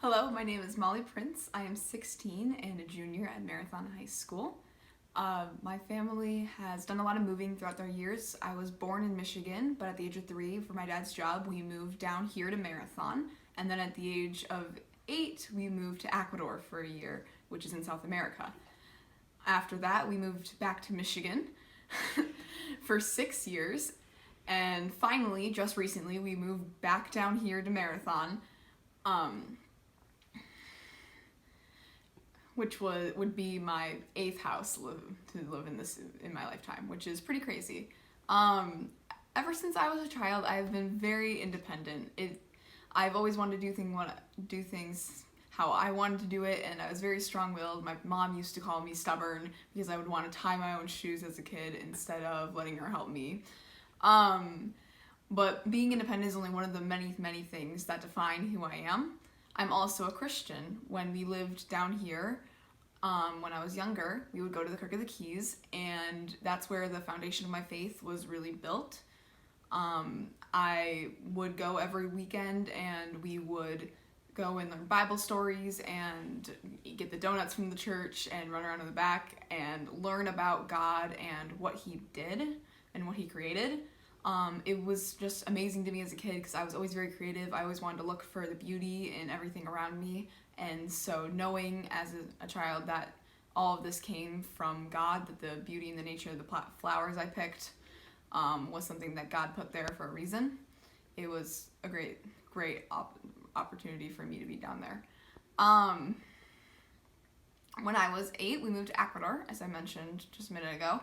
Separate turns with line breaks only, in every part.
Hello, my name is Molly Prince. I am 16 and a junior at Marathon High School. My family has done a lot of moving throughout their years. I was born in Michigan, but at the age of 3, for my dad's job, we moved down here to Marathon. And then at the age of 8, we moved to Ecuador for a year, which is in South America. After that, we moved back to Michigan for 6 years. And finally, just recently, we moved back down here to Marathon. Which would be my 8th house to live in my lifetime, which is pretty crazy. Ever since I was a child, I've been very independent. I've always wanted to do things how I wanted to do it, and I was very strong-willed. My mom used to call me stubborn because I would want to tie my own shoes as a kid instead of letting her help me. But being independent is only one of the many, many things that define who I am. I'm also a Christian. When we lived down here, when I was younger, we would go to the Kirk of the Keys, and that's where the foundation of my faith was really built. I would go every weekend, and we would go and learn Bible stories and get the donuts from the church and run around in the back and learn about God and what He did and what He created. It was just amazing to me as a kid because I was always very creative. I always wanted to look for the beauty in everything around me. And so knowing as a child that all of this came from God, that the beauty and the nature of the flowers I picked was something that God put there for a reason, it was a great opportunity for me to be down there. When I was 8, we moved to Ecuador, as I mentioned just a minute ago.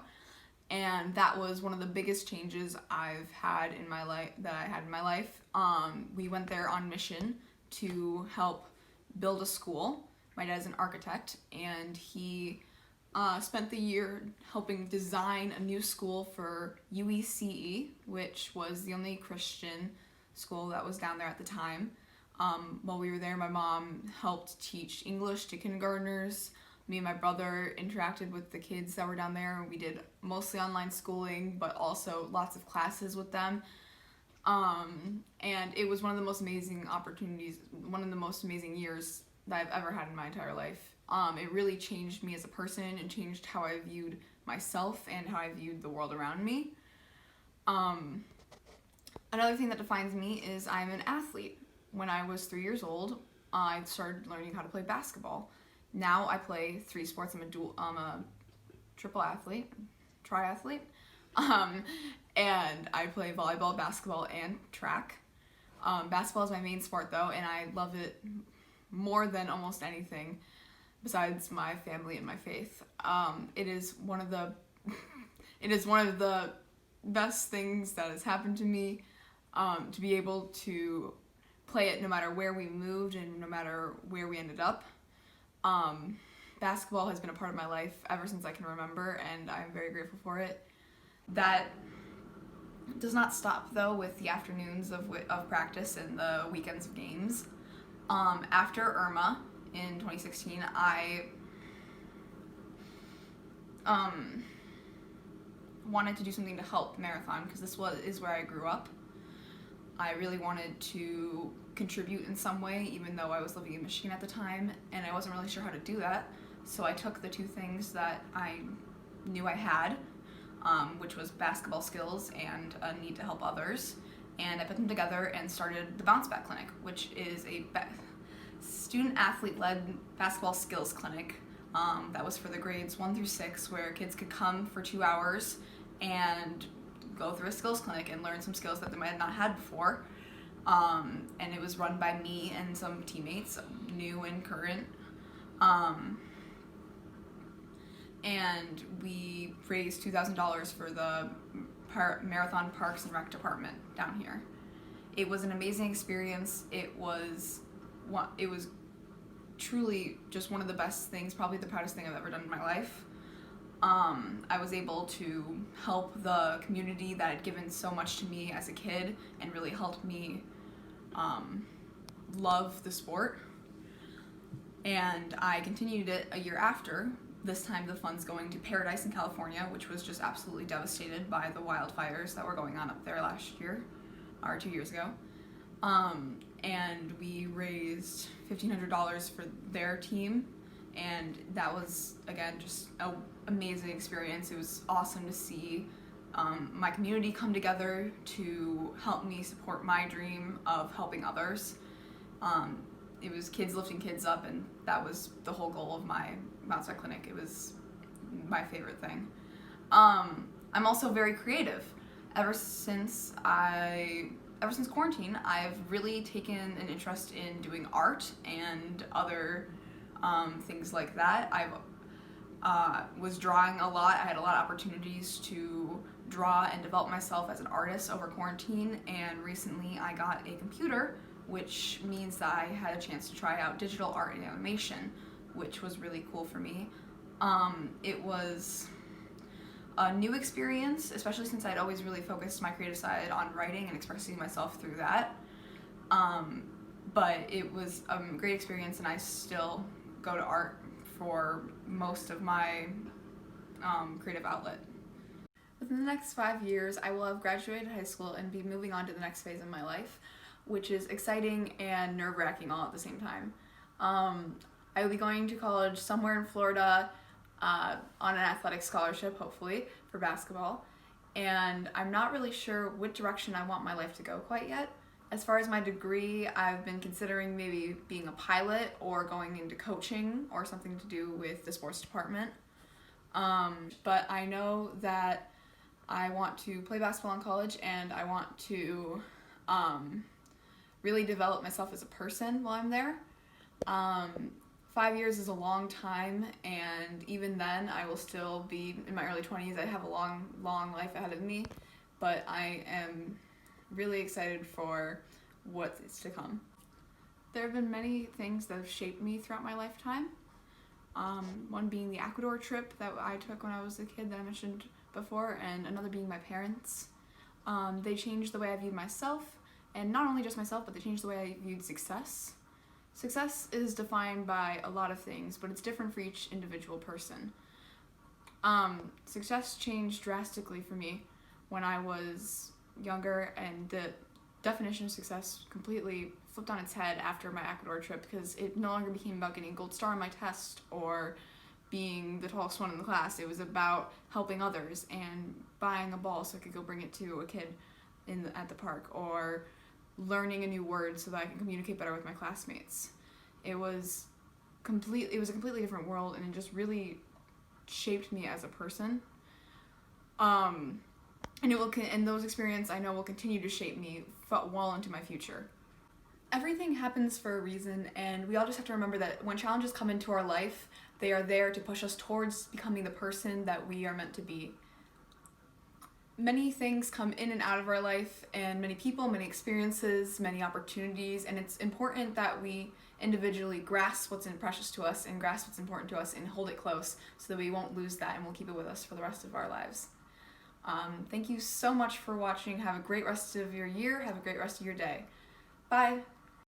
And that was one of the biggest changes I've had in my life. We went there on mission to help build a school. My dad's an architect, and he spent the year helping design a new school for UECE, which was the only Christian school that was down there at the time. While we were there, my mom helped teach English to kindergartners. Me and my brother interacted with the kids that were down there, and we did mostly online schooling, but also lots of classes with them. And it was one of the most amazing opportunities, one of the most amazing years that I've ever had in my entire life. It really changed me as a person and changed how I viewed myself and how I viewed the world around me. Another thing that defines me is I'm an athlete. When I was 3 years old, I started learning how to play basketball. Now I play 3 sports. I'm a triathlete, and I play volleyball, basketball, and track. Basketball is my main sport though, and I love it more than almost anything besides my family and my faith. It is one of the best things that has happened to me, to be able to play it no matter where we moved and no matter where we ended up. Basketball has been a part of my life ever since I can remember, and I'm very grateful for it. That does not stop though with the afternoons of practice and the weekends of games. After Irma in 2016, I wanted to do something to help Marathon because this is where I grew up. I really wanted to contribute in some way, even though I was living in Michigan at the time, and I wasn't really sure how to do that. So I took the 2 things that I knew I had, which was basketball skills and a need to help others, and I put them together and started the Bounce Back Clinic, which is a student-athlete-led basketball skills clinic that was for the grades 1 through 6, where kids could come for 2 hours and go through a skills clinic and learn some skills that they might have not had before. And it was run by me and some teammates, new and current. And we raised $2,000 for the Marathon Parks and Rec department down here. It was an amazing experience. It was truly just one of the best things, probably the proudest thing I've ever done in my life. I was able to help the community that had given so much to me as a kid and really helped me love the sport. And I continued it a year after, this time the funds going to Paradise in California, which was just absolutely devastated by the wildfires that were going on up there last year, or 2 years ago. and we raised $1,500 for their team, and that was, again, just an amazing experience. It was awesome to see my community come together to help me support my dream of helping others. It was kids lifting kids up, and that was the whole goal of my outside clinic. It was my favorite thing. I'm also very creative. Ever since quarantine, I've really taken an interest in doing art and other things like that. I was drawing a lot. I had a lot of opportunities to draw and develop myself as an artist over quarantine, and recently I got a computer, which means that I had a chance to try out digital art and animation, which was really cool for me. It was a new experience, especially since I'd always really focused my creative side on writing and expressing myself through that. But it was a great experience, and I still go to art for most of my creative outlet. Within the next 5 years, I will have graduated high school and be moving on to the next phase of my life, which is exciting and nerve-wracking all at the same time. I will be going to college somewhere in Florida on an athletic scholarship, hopefully, for basketball. And I'm not really sure what direction I want my life to go quite yet. As far as my degree, I've been considering maybe being a pilot or going into coaching or something to do with the sports department. But I know that I want to play basketball in college, and I want to really develop myself as a person while I'm there. 5 years is a long time, and even then I will still be in my early 20s. I have a long life ahead of me, but I am really excited for what is to come. There have been many things that have shaped me throughout my lifetime. One being the Ecuador trip that I took when I was a kid that I mentioned before, and another being my parents. They changed the way I viewed myself, and not only just myself, but they changed the way I viewed success. Success is defined by a lot of things, but it's different for each individual person. Success changed drastically for me when I was younger, and the definition of success completely flipped on its head after my Ecuador trip, because it no longer became about getting a gold star on my test or being the tallest one in the class. It was about helping others and buying a ball so I could go bring it to a kid at the park, or learning a new word so that I can communicate better with my classmates. It was a completely different world, and it just really shaped me as a person. And those experiences I know will continue to shape me well into my future. Everything happens for a reason, and we all just have to remember that when challenges come into our life, they are there to push us towards becoming the person that we are meant to be. Many things come in and out of our life, and many people, many experiences, many opportunities, and it's important that we individually grasp what's precious to us and grasp what's important to us and hold it close so that we won't lose that and we'll keep it with us for the rest of our lives. Thank you so much for watching. Have a great rest of your year. Have a great rest of your day. Bye.